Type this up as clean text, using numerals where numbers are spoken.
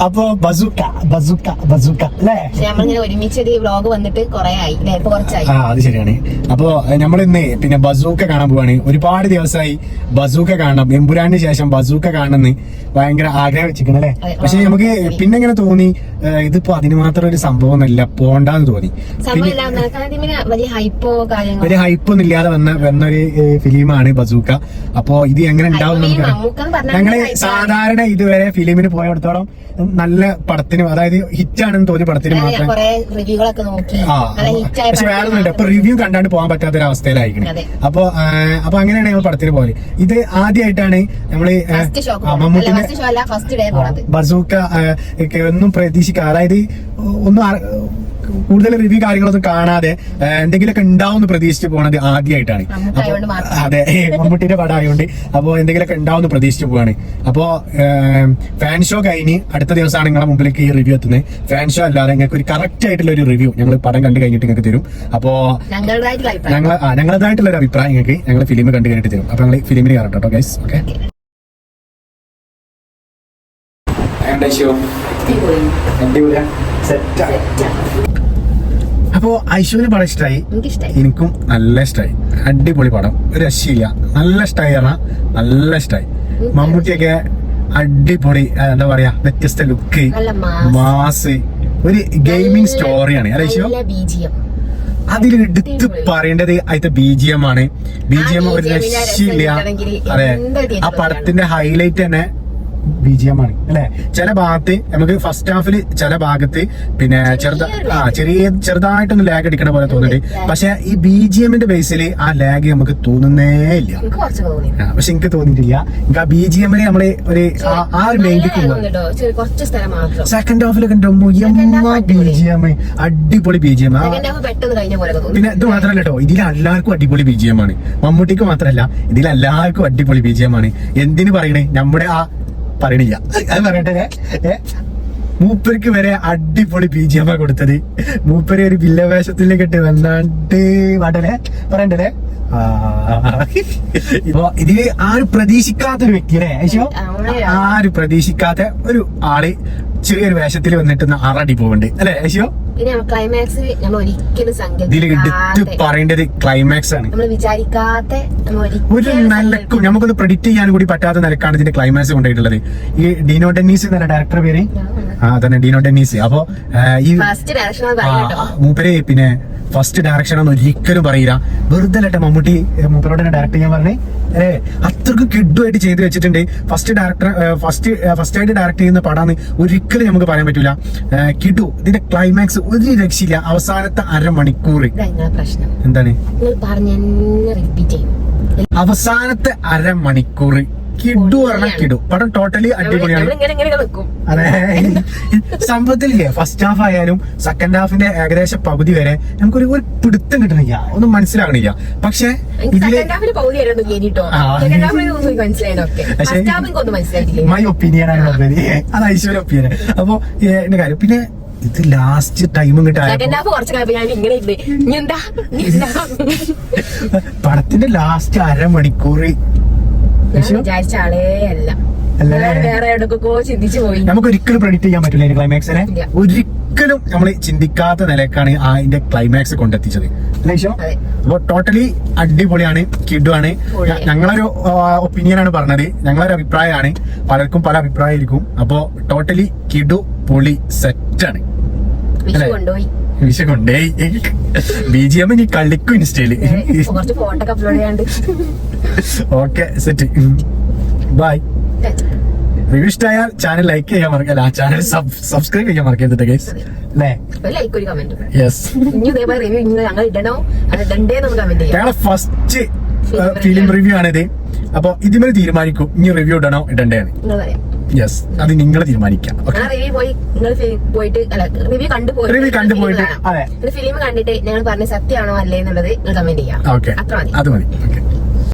അപ്പൊ bazooka bazooka bazooka അല്ലേ? നമ്മളിങ്ങനെ ഒരുമിച്ച് വ്ലോഗ് വന്നിട്ട് കുറെ ആയി, ഇപ്പൊ കുറച്ചായി. അത് ശരിയാണ്. അപ്പൊ നമ്മളിന്ന് പിന്നെ ബസൂക്ക കാണാൻ പോവാണ്. ഒരുപാട് ദിവസമായി ബസൂക്ക കാണണം, എമ്പുരാന് ശേഷം ബസൂക്ക കാണണമെന്ന് ഭയങ്കര ആഗ്രഹം വെച്ചിരിക്കണം അല്ലേ? പക്ഷെ നമുക്ക് പിന്നെ ഇങ്ങനെ തോന്നി ഇതിപ്പോ അതിന് മാത്രം ഒരു സംഭവമൊന്നുമില്ല, പോണ്ടെന്ന് തോന്നി. വലിയ ഹൈപ്പൊന്നും ഇല്ലാതെ വന്നൊരു ഫിലിമാണ് ബസൂക്ക. അപ്പൊ ഇത് എങ്ങനെ ഉണ്ടാവും ഞങ്ങള് സാധാരണ ഇതുവരെ ഫിലിമിന് പോയടത്തോളം നല്ല പടത്തിന്, അതായത് ഹിറ്റാണെന്ന് തോന്നി പടത്തിന് മാത്രം. പക്ഷെ വേറെ ഒന്നുമില്ല, ഇപ്പൊ റിവ്യൂ കണ്ടാണ്ട് പോകാൻ പറ്റാത്തൊരവസ്ഥയിലായിരിക്കണം. അപ്പൊ അങ്ങനെയാണ് ഞങ്ങൾ പടത്തിന് പോലെ. ഇത് ആദ്യമായിട്ടാണ് നമ്മള് മമ്മൂട്ടിന്റെ ബസൂക്ക ഒന്നും പ്രതീക്ഷിക്കുക, അതായത് ഒന്നും കൂടുതൽ റിവ്യൂ കാര്യങ്ങളൊന്നും കാണാതെ എന്തെങ്കിലുമൊക്കെ ഉണ്ടാവും പ്രതീക്ഷിച്ച് പോണത് ആദ്യമായിട്ടാണ്. അതെ, മമ്മൂട്ടിന്റെ പടം ആയതുകൊണ്ട് അപ്പൊ എന്തെങ്കിലുമൊക്കെ ഉണ്ടാവും പ്രതീക്ഷിച്ച് പോവാണ്. അപ്പോ ഫാൻ ഷോ കഴിഞ്ഞ് അടുത്ത ദിവസമാണ് നിങ്ങളുടെ മുമ്പിലേക്ക് ഈ റിവ്യൂ എത്തുന്നത്. ഫാൻ ഷോ അല്ലാതെ നിങ്ങൾക്ക് ഒരു കറക്റ്റ് ആയിട്ടുള്ള ഒരു റിവ്യൂ ഞങ്ങൾ പടം കണ്ടു കഴിഞ്ഞിട്ട് നിങ്ങൾക്ക് തരും. അപ്പോ ഞങ്ങളതായിട്ടുള്ള ഒരു അഭിപ്രായം നിങ്ങൾക്ക് ഞങ്ങൾ ഫിലിം കണ്ടു കഴിഞ്ഞിട്ട് തരും. അപ്പൊ ഞങ്ങൾ ഫിലിമിന് കയറട്ടോ ഗൈസ്. ഓക്കെ, അപ്പോ ഐശുവിന് പടം ഇഷ്ടമായി, എനിക്കും നല്ല ഇഷ്ടമായി. അടിപൊളി പടം, ഒരു രക്ഷയില്ല, നല്ല ഇഷ്ടമായി പറഞ്ഞാൽ നല്ല ഇഷ്ടമായി. മമ്മൂട്ടിയൊക്കെ അടിപൊളി, എന്താ പറയാ, വ്യത്യസ്ത ലുക്ക്, മാസ്, ഒരു ഗെയിമിംഗ് സ്റ്റോറിയാണ് ഐശു. അതിൽ എടുത്ത് പറയേണ്ടത് അതിന്റെ BGM ആണ്. BGM ഒരു രക്ഷയില്ല. അതെ, ആ പടത്തിന്റെ ഹൈലൈറ്റ് തന്നെ BGM ആണ് അല്ലെ? ചില ഭാഗത്ത് നമുക്ക് ഫസ്റ്റ് ഹാഫിൽ ചില ഭാഗത്ത് പിന്നെ ചെറുതായിട്ടൊന്ന് ലാഗ് അടിക്കണ പോലെ തോന്നുന്നുണ്ട്. പക്ഷെ ഈ BGMന്റെ ബേസിൽ ആ ലാഗ് നമുക്ക് തോന്നുന്നേ ഇല്ല. പക്ഷെ എനിക്ക് തോന്നിയിട്ടില്ല. എനിക്ക് ആ BGMന് നമ്മള് ഒരു ആ ഒരു മെയിൻക്ക് സെക്കൻഡ് ഹാഫിലൊക്കെ BGM അടിപൊളി BGM. പിന്നെ ഇത് മാത്രല്ല കേട്ടോ, ഇതിലെല്ലാവർക്കും അടിപൊളി BGM ആണ്. മമ്മൂട്ടിക്ക് മാത്രല്ല, ഇതിലെല്ലാവർക്കും അടിപൊളി BGM ആണ്. എന്തിനു പറയണേ, നമ്മുടെ ആ പറയണില്ല അത് പറയട്ടെ, മൂപ്പർക്ക് വരെ അടിപൊളി BGM കൊടുത്തത്. മൂപ്പര് ഒരു വില്ലവേഷത്തിലേക്ക് ഇട്ട് വന്നാണ്ട് പാട്ടല്ലേ പറയണ്ടല്ലേ. ഇപ്പൊ ഇതില് ആരും പ്രതീക്ഷിക്കാത്ത ഒരു വ്യക്തി അല്ലേ ഐശോ? ആരും പ്രതീക്ഷിക്കാത്ത ഒരു ആള് ചെറിയൊരു വേഷത്തിൽ വന്നിട്ട് ആറാടി പോവുന്നുണ്ട് അല്ലെ ഐശോ? ക്ലൈമാക്സ് നമ്മൾ ഒരിക്കലും ഇതിൽ എടുത്ത് പറയേണ്ടത് ക്ലൈമാക്സ് ആണ്. ഒരു നിലക്കും നമുക്കൊന്ന് പ്രെഡിക്റ്റ് ചെയ്യാൻ കൂടി പറ്റാത്ത നിലക്കാണ് ഇതിന്റെ ക്ലൈമാക്സ് കൊണ്ടുപോയിട്ടുള്ളത്. ഈ ഡീനോ ഡെന്നീസ് എന്ന ഡയറക്ടർ പേര് തന്നെ ഡീനോ ഡെന്നീസ്. അപ്പൊ ഈ മൂപ്പര് പിന്നെ ഫസ്റ്റ് ഡയറക്ഷൻ ഒന്നും ഒരിക്കലും പറയില്ല. വെറുതെ അല്ലട്ടെ മമ്മൂട്ടി മൂപ്പരോട് തന്നെ ഡയറക്ട് ചെയ്യാൻ പറഞ്ഞേ. അത്രക്കും കിഡുമായിട്ട് ചെയ്ത് വെച്ചിട്ടുണ്ട്. ഫസ്റ്റ് ആയിട്ട് ഡയറക്ട് ചെയ്യുന്ന പടാന്ന് ഒരിക്കലും നമുക്ക് പറയാൻ പറ്റൂല. കിഡു. ഇതിന്റെ ക്ലൈമാക്സ് ഒരു രക്ഷയില്ല. അവസാനത്തെ അരമണിക്കൂർ എന്താണ്, അവസാനത്തെ അരമണിക്കൂർ കിഡു പറഞ്ഞാൽ കിഡു. പടം ടോട്ടലി അടിപൊളിയാണ്. അതെ, സംഭവത്തിലില്ലേ ഫസ്റ്റ് ഹാഫ് ആയാലും സെക്കൻഡ് ഹാഫിന്റെ ഏകദേശം പകുതി വരെ നമുക്കൊരു പിടുത്തം കിട്ടണില്ല, ഒന്നും മനസ്സിലാകണില്ല. പക്ഷെ ഇതില് മൈ ഒപ്പീനിയൻ ആണ് പറഞ്ഞത്, അത് ഐശ്വര്യ ഒപ്പീനിയൻ. അപ്പൊ എന്റെ കാര്യം പിന്നെ ഇത് ലാസ്റ്റ് ടൈമും പടത്തിന്റെ ലാസ്റ്റ് അരമണിക്കൂർ നമുക്ക് ഒരിക്കലും പ്രെഡിക്റ്റ് ചെയ്യാൻ പറ്റില്ല അതിന്റെ ക്ലൈമാക്സിനെ. ഒരിക്കലും നമ്മൾ ചിന്തിക്കാത്ത നിലക്കാണ് അതിന്റെ ക്ലൈമാക്സ് കൊണ്ടെത്തിച്ചത് അല്ലേ ഷോ? അപ്പൊ ടോട്ടലി അടിപൊളിയാണ്, കിഡുമാണ്. ഞങ്ങളൊരു ഒപ്പീനിയൻ ആണ് പറഞ്ഞത്, ഞങ്ങളൊരു അഭിപ്രായമാണ്. പലർക്കും പല അഭിപ്രായമായിരിക്കും. അപ്പൊ ടോട്ടലി കിഡു, പൊളി, സെറ്റാണ്. വിഷ കൊണ്ടേ BGM ഇനി കളിക്കും ഇൻസ്റ്റയില്. Okay, set, bye. റിവ്യൂ ഇഷ്ടമായാൽ ചാനൽ ലൈക്ക് ചെയ്യാൻ മറക്കല്ല, ചാനൽ സബ്സ്ക്രൈബ് ചെയ്യാൻ മറക്കരുത് ഗൈസ് അല്ലേ? യെസ്, ഞങ്ങളെ ഫസ്റ്റ് ഫിലിം റിവ്യൂ ആണിത്. അപ്പൊ ഇതിമേൽ തീരുമാനിക്കും ഇനി റിവ്യൂ ഇടണോ ഇടണ്ടേന്ന്. യെസ്, അത് നിങ്ങൾ തീരുമാനിക്കാം. റിവ്യൂ കണ്ടുപോയിട്ട് അതെ ഫിലിം കണ്ടിട്ട് ഞങ്ങൾ പറഞ്ഞ സത്യമാണോ അല്ലേ എന്നുള്ളത് കമന്റ് ചെയ്യാം. ഓക്കെ, അത് മതി. ഓക്കെ.